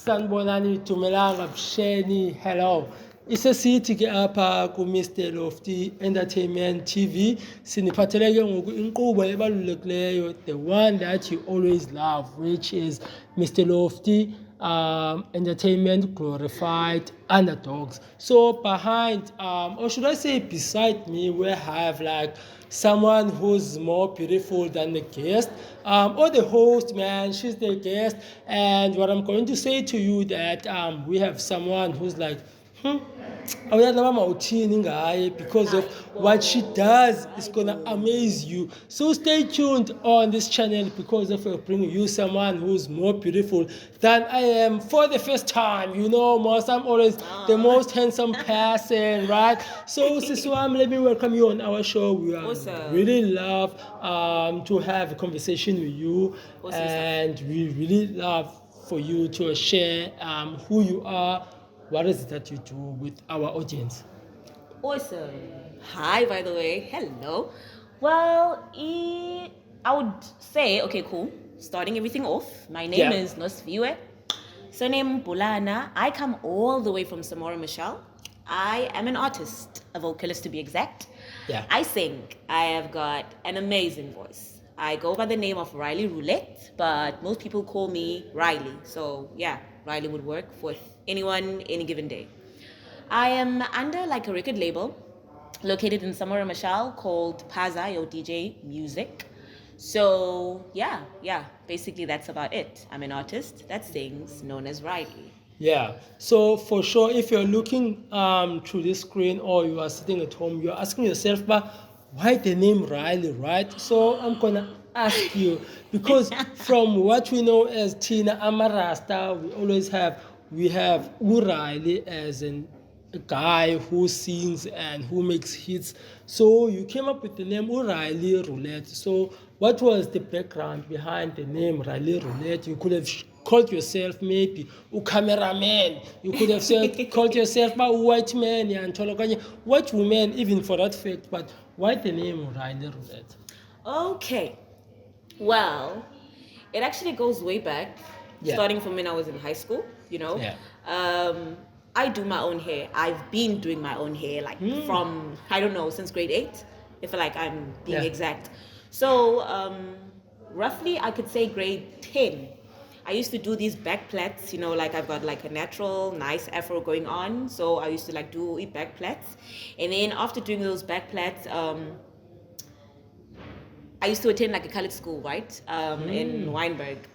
Sanibonani Tumelanga Bsheni, hello. Isesithi ke apha ku Mr Lofty Entertainment TV siniphatheleke ngoku inkqubo ebalulekileyo, the one that you always love, which is Mr Lofty Entertainment Glorified Underdogs. So behind, or should I say beside me, we have like someone who's more beautiful than the guest, or the host, man. She's the guest, and what I'm going to say to you that we have someone who's like, because of what she does is gonna amaze you. So stay tuned on this channel because of bringing you someone who's more beautiful than I am for the first time. You know, most I'm always the most handsome person, right? So Siswam, let me welcome you on our show. We really love to have a conversation with you, and we really love for you to share who you are. What is it that you do with our audience? Awesome. Hi, by the way. Hello. Well, I would say, okay, cool. Starting everything off, my name is Nosviwe. Surname Bulana. I come all the way from Samora Michelle. I am an artist, a vocalist to be exact. Yeah. I sing. I have got an amazing voice. I go by the name of Riley-Roulette, but most people call me Riley. So yeah, Riley would work for anyone, any given day. I am under like a record label located in Samora Michelle called Paza, Yo DJ Music. So yeah, basically that's about it. I'm an artist that sings, known as Riley. Yeah, so for sure, if you're looking through this screen or you are sitting at home, you're asking yourself, but why the name Riley, right? So I'm gonna ask you, because from what we know as Tina Amarasta, we have Riley as a guy who sings and who makes hits. So you came up with the name Riley-Roulette. So what was the background behind the name Riley-Roulette? You could have called yourself maybe a cameraman. You could have called yourself a white man, white woman, even for that fact. But why the name Riley-Roulette? Okay. Well, it actually goes way back, starting from when I was in high school, you know. Yeah. I do my own hair. I've been doing my own hair from, I don't know, since grade 8, if like I'm being exact. So roughly I could say grade 10. I used to do these back plaits, you know, like I've got like a natural, nice afro going on. So I used to like do back plaits. And then after doing those back plaits, I used to attend like a colored school, right? In Weinberg.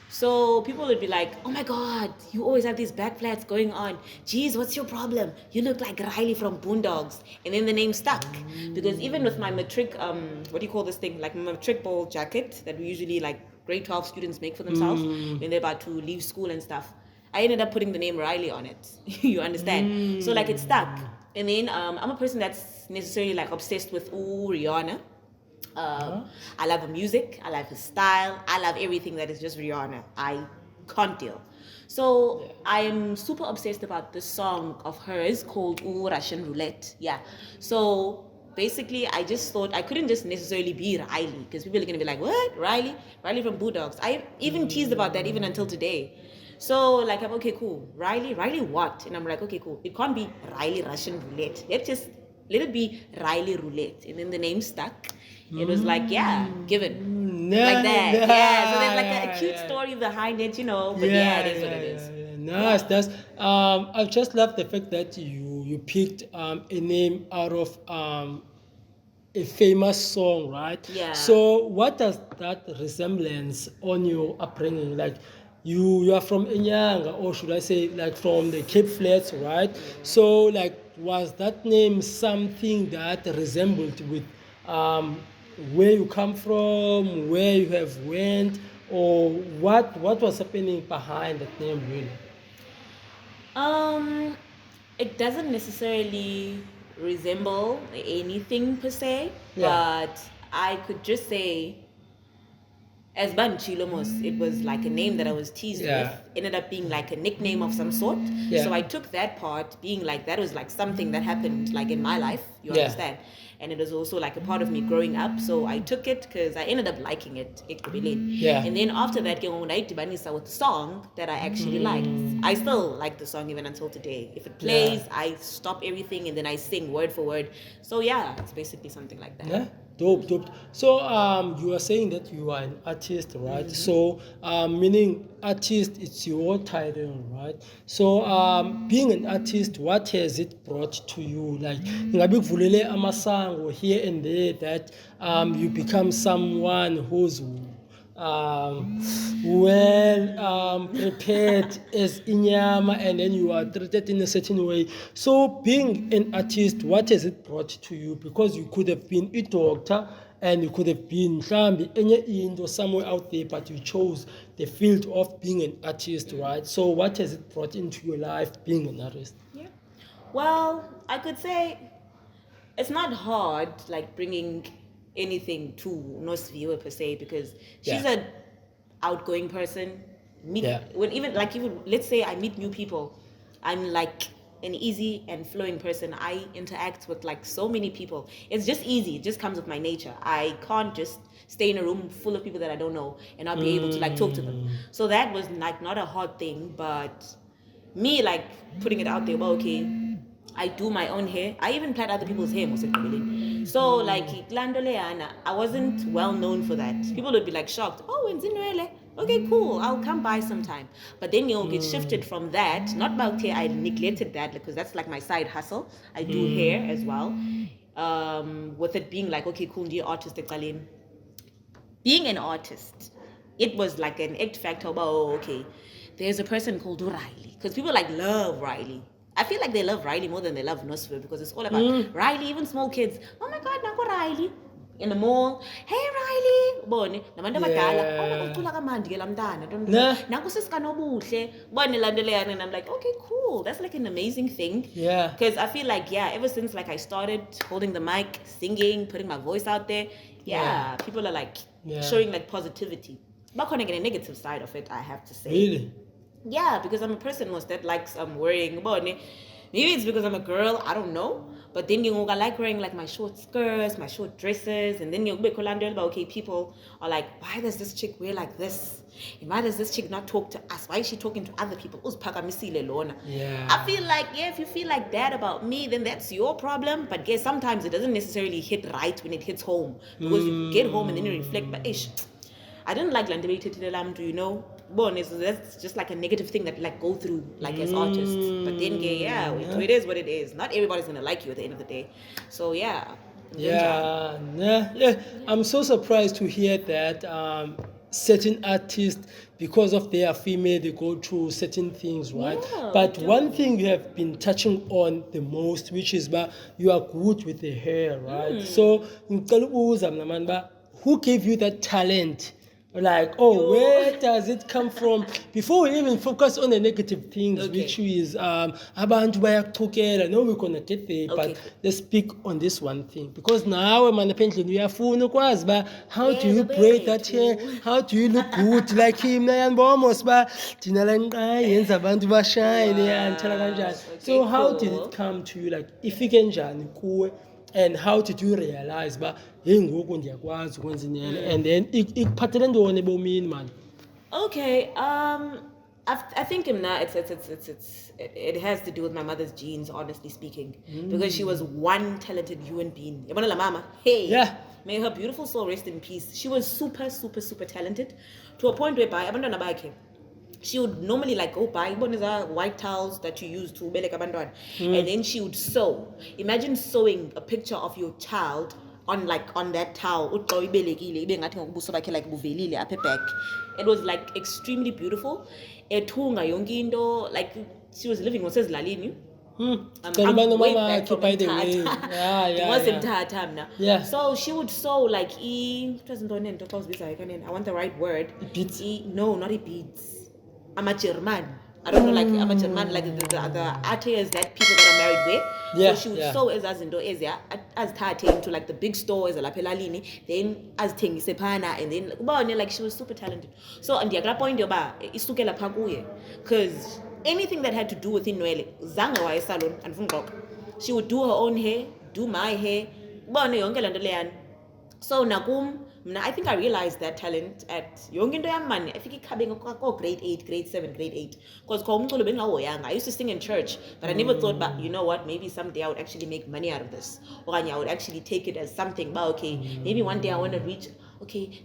So people would be like, oh my God, you always have these back plaits going on. Geez, what's your problem? You look like Riley from Boondocks. And then the name stuck. Because even with my matric, what do you call this thing? Like my matric ball jacket that we usually like grade 12 students make for themselves when they're about to leave school and stuff. I ended up putting the name Riley on it. You understand? So like it stuck. And then I'm a person that's necessarily like obsessed with Rihanna. I love her music, I love her style, I love everything that is just Rihanna. I can't deal. So I'm super obsessed about this song of hers called Russian Roulette. Yeah. So basically I just thought I couldn't just necessarily be Riley because people are going to be like, what? Riley from Bulldogs. I even teased about that even until today. So like I'm okay, cool. Riley what? And I'm like, okay, cool. It can't be Riley Russian Roulette. Let it be Riley-Roulette. And then the name stuck. It was like, given. Like that. Yeah. So there's like a cute story behind it, you know. But it is what it is. Nice. That's I just love the fact that you picked a name out of a famous song, right? Yeah. So what does that resemblance on your upbringing? Like you are from Enyanga, or should I say like from the Cape Flats, right? So like was that name something that resembled with where you come from, where you have went, or what was happening behind that name really? It doesn't necessarily resemble anything per se, but I could just say as Banchilomos, it was like a name that I was teased with. Ended up being like a nickname of some sort. So I took that part being like that was like something that happened like in my life, you understand? and it was also like a part of me growing up. So I took it because I ended up liking it. Yeah. And then after that, with the song that I actually liked. I still like the song even until today. If it plays, I stop everything and then I sing word for word. So yeah, it's basically something like that. Yeah, dope. So you are saying that you are an artist, right? So meaning artist, it's your title, right? So being an artist, what has it brought to you? Like ngabe kuvulele amasango here and there that you become someone who's prepared as inyama, and then you are treated in a certain way. So being an artist, what has it brought to you? Because you could have been a doctor and you could have been or somewhere out there, but you chose the field of being an artist, right? So what has it brought into your life being an artist? Yeah. Well, I could say it's not hard, like bringing anything to Nosviwe per se, because she's an outgoing person. Even let's say I meet new people, I'm like an easy and flowing person. I interact with like so many people. It's just easy. It just comes with my nature. I can't just stay in a room full of people that I don't know and not be able to like talk to them. So that was like not a hard thing, but me like putting it out there, well, okay, I do my own hair. I even plait other people's hair. So like I wasn't well known for that. People would be like shocked. Oh, in Zinwele. Okay, cool. I'll come by sometime. But then you'll get shifted from that. Not about hair. I neglected that because that's like my side hustle. I do hair as well. With it being like, okay, cool, you're artist. Being an artist, it was like an X factor about, okay, there's a person called Riley. Because people like love Riley. I feel like they love Riley more than they love Nosviwe because it's all about Riley, even small kids. Oh my God, Nako Riley. In the mall, hey Riley, bone, nabantu abadala, oh my God, cula kamandi ke lamntana, naku sisikanobuhle, bone landeleyana, and I'm like, okay, cool, that's like an amazing thing. Yeah. Because I feel like, ever since like I started holding the mic, singing, putting my voice out there, people are like showing like positivity. But kind of get a negative side of it, I have to say. Really? Yeah, because I'm a person that likes worrying about it. Maybe it's because I'm a girl, I don't know. But then I like wearing like my short skirts, my short dresses, and then okay, people are like, why does this chick wear like this? And why does this chick not talk to us? Why is she talking to other people? Yeah. I feel like, if you feel like that about me, then that's your problem. But sometimes it doesn't necessarily hit right when it hits home. Because you get home and then you reflect, but I didn't like Landebei, so that's just like a negative thing that like go through like as artists. But then it is what it is. Not everybody's gonna like you at the end of the day. So yeah. I'm so surprised to hear that certain artists, because of their female, they go through certain things, right? But one thing you have been touching on the most, which is you are good with the hair, right? So who gave you that talent? Like, where does it come from? Before we even focus on the negative things, which is abantu bayakuthukela. I know we're gonna get there, but let's speak on this one thing. Because now I'm how do you braid that hair? How do you look good like him? So how did it come to you? Like, if you can and how did you realize and then man? Okay, I think it has to do with my mother's genes, honestly speaking, because she was one talented human being. May her beautiful soul rest in peace. She was super, super, super talented to a point whereby she would normally like go buy white towels that you use to belek abantwana, and then she would sew. Imagine sewing a picture of your child on that towel. It was like extremely beautiful. Like she was living on Lalini. I'm way back from So she would sew like I want the right word. Beads? No, not beads. I'm a German. I don't know, like I'm a German, like the artists that people that are married with. So she would sew as tate to like the big stores, Lapelalini, then as thing sepana, and then like she was super talented. So and the point isukela pakuye, because anything that had to do with Inwele, zanga wa salon and funglok. She would do her own hair, do my hair. Bone yonke lento leyana. So nakum, I think I realized that talent at yonke into yam man. I think coming grade 8, grade 7, grade 8. Because I used to sing in church, but I never thought, but you know what, maybe someday I would actually make money out of this. Or I would actually take it as something, but okay, maybe one day I want to reach, okay,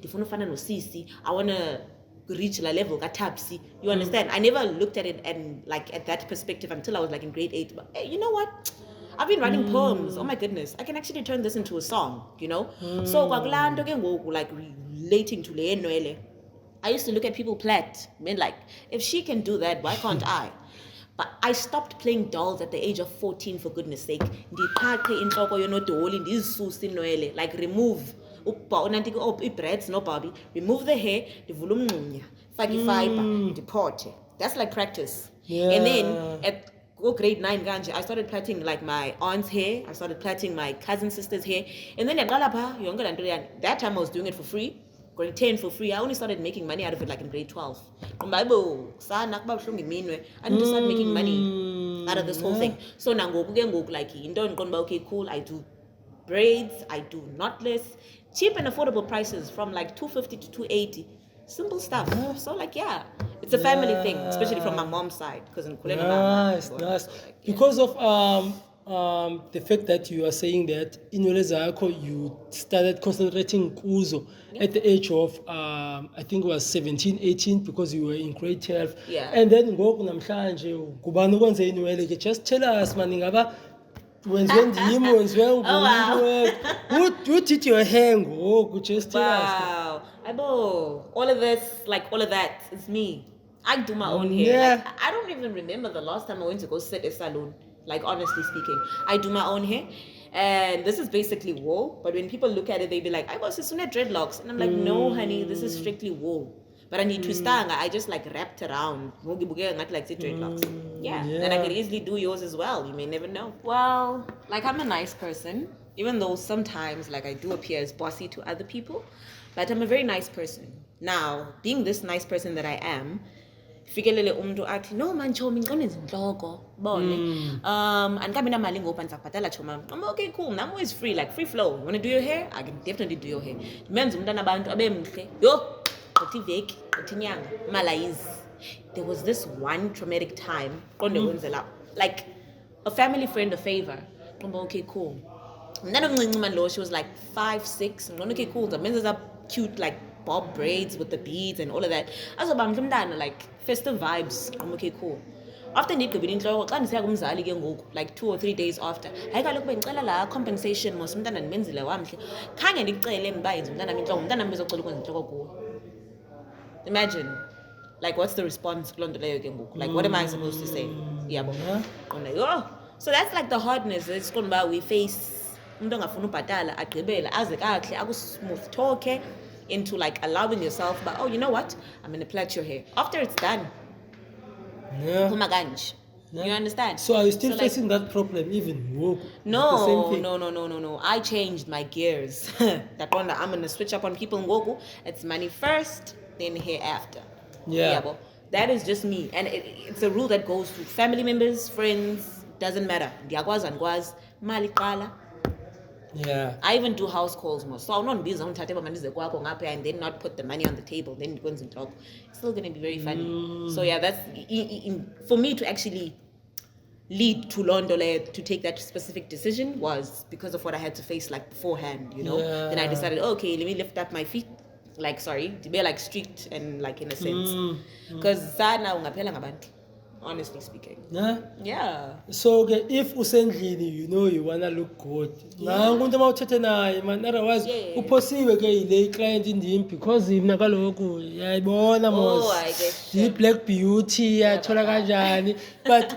I want to reach la level katapsi. You understand? I never looked at it and like at that perspective until I was like in grade 8. But hey, you know what? I've been writing poems. Oh my goodness. I can actually turn this into a song, you know? So like relating to le noele. I used to look at people plat. I mean, like, if she can do that, why can't I? But I stopped playing dolls at the age of 14, for goodness sake. Like, remove breads, no Barbie. Remove the hair, the volume, fagi fiber, deport. That's like practice. Yeah. And then at grade 9, ganja, I started plaiting like my aunt's hair. I started plaiting my cousin sister's hair. And then that time I was doing it for free. Grade 10 for free. I only started making money out of it like in grade 12. I need to start making money out of this whole thing. So now like okay, cool. I do braids, I do knotless, cheap and affordable prices from like 250 to 280. Simple stuff. So like it's a family thing, especially from my mom's side, because in nice. Because of the fact that you are saying that in Yolezako you started concentrating kuzo at the age of I think it was 17, 18, because you were in grade 12. Yeah. And then ngoku namhlanje kubani ukwenze inwele ke, just tell us maningaba wenziwe ndimi wenziwe nguwe. Who did your hair ngoku? Just tell us. Wow. All of that, it's me. I do my own hair. Yeah. Like, I don't even remember the last time I went to go sit at a salon. Like, honestly speaking, I do my own hair. And this is basically wool. But when people look at it, they be like, I got Sisune dreadlocks. And I'm like, no, honey, this is strictly wool. But I need twistanga. I just like wrapped around. Not like dreadlocks. Yeah. And I could easily do yours as well. You may never know. Well, like, I'm a nice person. Even though sometimes like I do appear as bossy to other people. But I'm a very nice person. Now, being this nice person that I am, fikelele umntu athi no man chomi ngicona izinhloko bone andikabe namali ngopha ndizabhatala choma. I'm okay, cool. I'm always free, like free flow. You want to do your hair? I can definitely do your hair. Menza umntana abantu abemhle. Yo, uthi veki, uthi nyanga, malayizi. There was this one traumatic time, like a family friend a favor. Okay, cool. She was like 5, 6. Okay, cool. The men's up cute like bob braids with the beads and all of that. As about like festive vibes. I'm okay, cool. After like 2 or 3 days after, I got look compensation was imagine. Like, what's the response? Like, what am I supposed to say? Yeah, but I'm like, oh. So that's like the hardness. It's going about we face. Smooth talk into like allowing yourself, but oh, you know what? I'm gonna plait your hair. After it's done. Yeah. You understand? So are you still facing that problem even? No. I changed my gears. That one that I'm gonna switch up on people in Goku. It's money first, then hair after. Yeah. But that is just me. And it's a rule that goes to family members, friends, doesn't matter. Yeah. I even do house calls more. So I'm not busy and then not put the money on the table. Then it goes and talk. It's still gonna be very funny. So yeah, that's for me to actually lead to Londole to take that specific decision was because of what I had to face like beforehand, you know. Yeah. Then I decided, okay, let me lift up my feet. Like to be like strict and like in a sense. Because honestly speaking. Yeah. So okay, if usendlini, you know you wanna look good. Otherwise uphosiwe ke ile client indimi because mina kaloku yayibona mos the black beauty yathola kanjani. But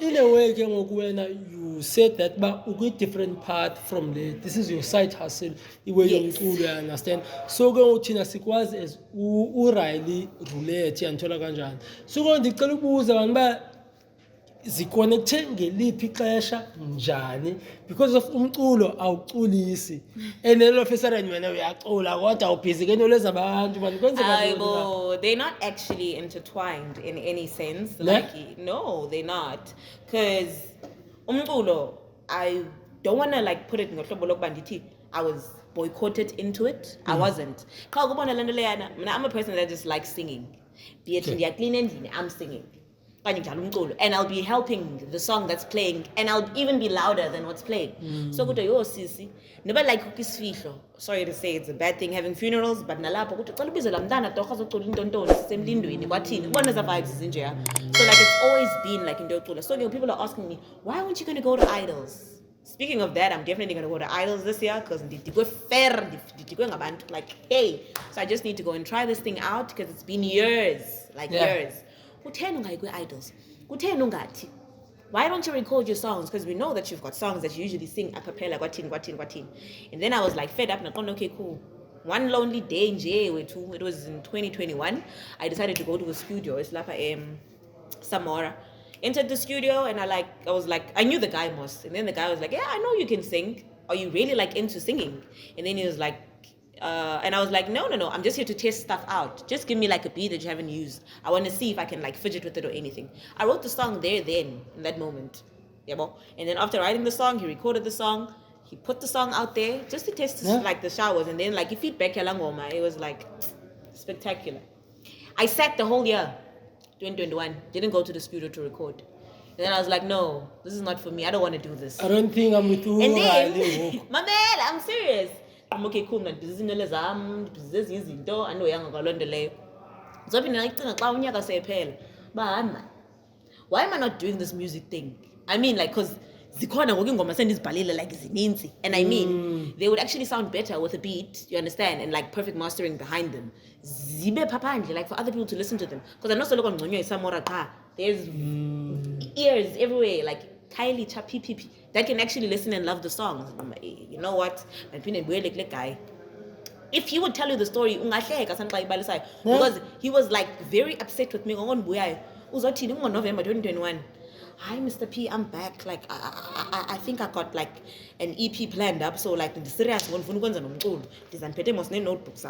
in a way ke ngoku wena you said that but uku different part from this is your side hustle iwe yomculo, you understand. So ke uthina sikwazi as Riley-Roulette yanthola kanjani. So ke ndicela ukubuza abantu ba ziconnecte ngeliphi ixesha njani because of umculo awuculisi and then officereni wena uyacula kodwa ubhizi ke nto lezabantu bantu kwenzeka. They're not actually intertwined in any sense. Like no, they're not, because umculo don't want to like put it in banditi. I was boycotted into it. I wasn't. I'm a person that just likes singing. Be it in the clean engine, I'm singing. And I'll be helping the song that's playing, and I'll even be louder than what's playing. So good yo sisi. Never like cookies fihlo. Sorry to say it's a bad thing having funerals, but nalapho kuthi cela ubizela mntana torha zocula intontoni sisemlindweni kwathini. Ubona eza vibes zinjeya. So like it's always been like into ocula. So people are asking me, why aren't you going to go to Idols? Speaking of that, I'm definitely going to go to Idols this year because like, hey. So I just need to go and try this thing out because it's been years, years. Idols. Why don't you record your songs? Because we know that you've got songs that you usually sing a cappella, kwatin. And then I was like fed up and I'm okay, cool. One lonely day in J2, it was in 2021, I decided to go to a studio. It's like Samora. Entered the studio and I was like, I knew the guy most. And then the guy was like, yeah, I know you can sing. Are you really like into singing? And then he was like, and I was like, no, I'm just here to test stuff out. Just give me like a beat that you haven't used. I want to see if I can like fidget with it or anything. I wrote the song there then, in that moment. And then after writing the song, he recorded the song. He put the song out there just to test like the showers. And then like, if feedback, it was like spectacular. I sat the whole year, 2021, didn't go to the studio to record. And then I was like, no, this is not for me. I don't want to do this. I don't think I'm with you. And then, my man, I'm serious. I'm okay, cool, man. This is izinto anoyanga kalondeleyo. Why am I not doing this music thing? I mean, like, because zikhona ngoku ingoma sendizibhalile like zininzi, and I mean they would actually sound better with a beat, you understand, and like perfect mastering behind them. Zibe papandle, like for other people to listen to them, because I'm not so looking on Samora ka. There's ears everywhere, like Kylie Chapi that can actually listen and love the songs. You know what? I've been a weird guy. If he would tell you the story, because he was like very upset with me on November 2021. Hi, Mr. P, I'm back. Like, I think I got like an EP planned up. So like the serious one, notebooks.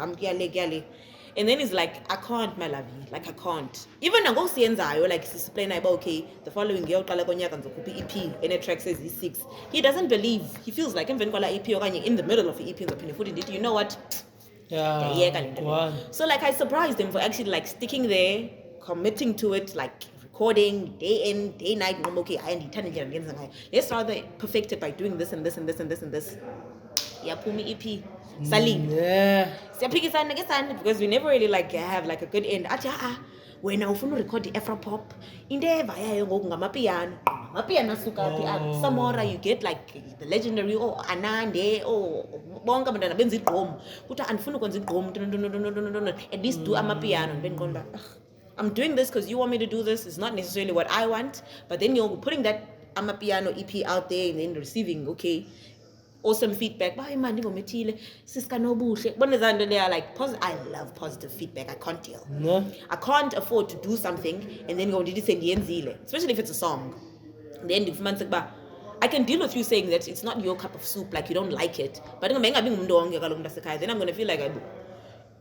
And then he's like, I can't, my lovey. Like, I can't. Even I go see Enzayo, like, he's playing about, okay, the following year, EP, and a track says he's 6. He doesn't believe. He feels like I'm EP in the middle of the EP. You know what? Yeah. So like, I surprised him for actually like sticking there, committing to it, like recording day in, day night. I'm okay. Let's rather perfect it by doing this and this and this and this and this. Yeah, pull me EP. Salim. Yeah. Because we never really like have like a good end. When I record the Afro pop, in there via ngamapiano Samora, you get like the legendary Anande bonga bandana benzi gqom. Kuta andifuna ukwenza igqom. At least do amapiano and then going back. I'm doing this because you want me to do this. It's not necessarily what I want, but then you're putting that amapiano EP out there and then receiving awesome feedback. I love positive feedback. I can't deal. No. I can't afford to do something and then go especially if it's a song. Then I can deal with you saying that it's not your cup of soup, like you don't like it. But then I'm gonna feel like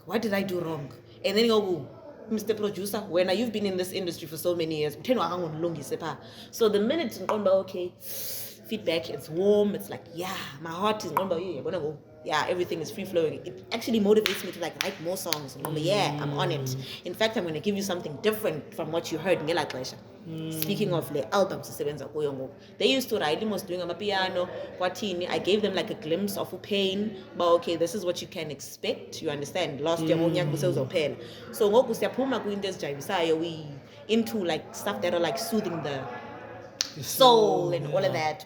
what did I do wrong? And then you go, Mr. Producer, when you've been in this industry for so many years, so the minute okay, feedback, it's warm, it's like, yeah, my heart is going, you're gonna go. Yeah, everything is free flowing. It actually motivates me to like write more songs. Yeah, I'm on it. In fact, I'm gonna give you something different from what you heard. Speaking of the albums, they used to write almost doing a piano. I gave them like a glimpse of pain, but okay, this is what you can expect. You understand? Last year, so we into like stuff that are like soothing the soul and all of that.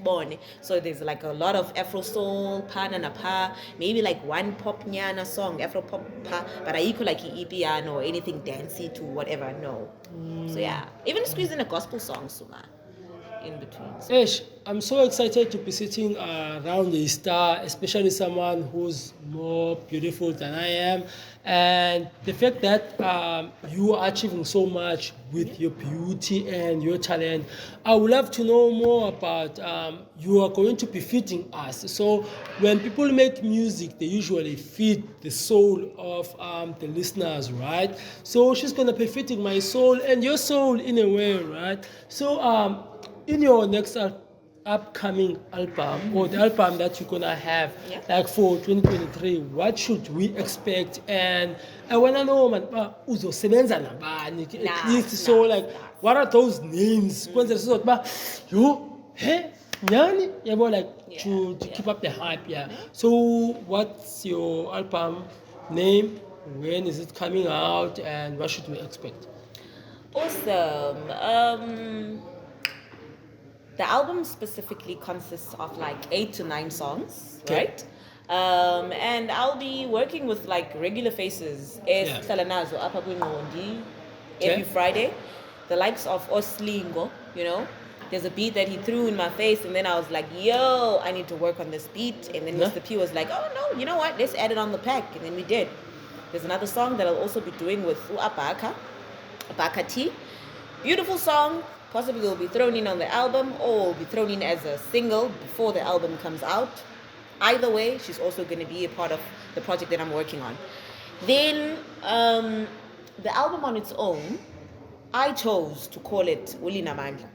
So there's like a lot of Afro soul, pa, maybe like one pop nyana song, Afro pop pa, but I equal like piano or anything dancey to whatever. No. So yeah, even squeeze in a gospel song, Suma, in between. Ish, I'm so excited to be sitting around a star, especially someone who's more beautiful than I am. And the fact that you are achieving so much with your beauty and your talent, I would love to know more about you are going to be feeding us. So when people make music, they usually feed the soul of the listeners, right? So she's going to be feeding my soul and your soul in a way, right? So in your next upcoming album or the album that you're gonna have Yeah. like for 2023, what should we expect? And I wanna know man uzosebenza nabani at Nice, least, so nice, like nice. what are those names kwenzela sizothi ba yo he nyani yabo, like to Yeah. keep up the hype. Yeah, so what's your album name, when is it coming out, and what should we expect? Awesome. The album specifically consists of like 8 to 9 songs, Okay. right? And I'll be working with like regular faces. Yeah. Salanazo, Apa Kwingondi, Okay. every Friday. The likes of Oslingo, you know. There's a beat that he threw in my face, and then I was like, yo, I need to work on this beat. And then Yeah. Mr. P was like, oh no, you know what? Let's add it on the pack. And then we did. There's another song that I'll also be doing with Apaka T. Beautiful song. Possibly will be thrown in on the album or will be thrown in as a single before the album comes out. Either way, she's also going to be a part of the project that I'm working on. Then the album on its own, I chose to call it Ulina Mandla.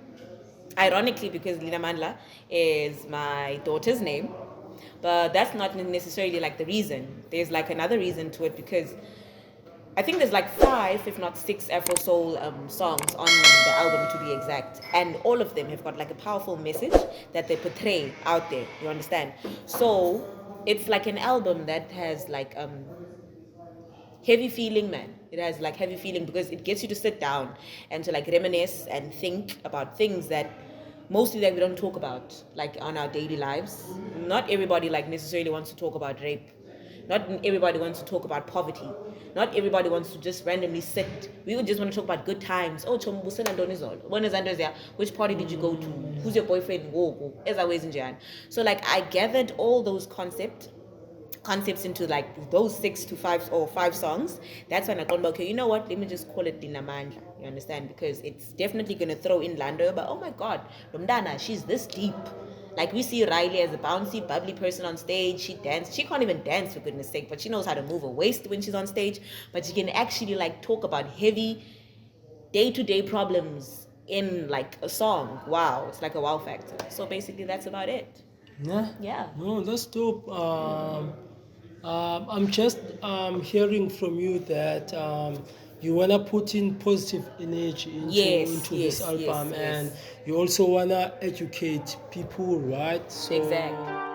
Ironically, because Lina Mandla is my daughter's name, but that's not necessarily like the reason. There's like another reason to it, because I think there's like 5, if not 6 Afro Soul songs on the album, to be exact. And all of them have got like a powerful message that they portray out there. You understand? So it's like an album that has like heavy feeling, man. It has like heavy feeling because it gets you to sit down and to like reminisce and think about things that mostly that we don't talk about like on our daily lives. Not everybody like necessarily wants to talk about rape. Not everybody wants to talk about poverty. Not everybody wants to just randomly sit. We would just want to talk about good times. Oh, which party did you go to? Who's your boyfriend? As always in Jan. So like I gathered all those concepts into like those 6 to 5 or 5 songs. That's when I thought, okay, you know what? Let me just call it Dinamandla. You understand? Because it's definitely gonna throw in Lando, but oh my God, Lomdana, she's this deep. Like we see Riley as a bouncy, bubbly person on stage. She dances. She can't even dance for goodness sake, but she knows how to move her waist when she's on stage. But she can actually like talk about heavy day-to-day problems in like a song. Wow, it's like a wow factor. So basically that's about it. Yeah. No, that's dope. I'm just hearing from you that you wanna put in positive energy into this album, and you also wanna educate people, right? So Exactly.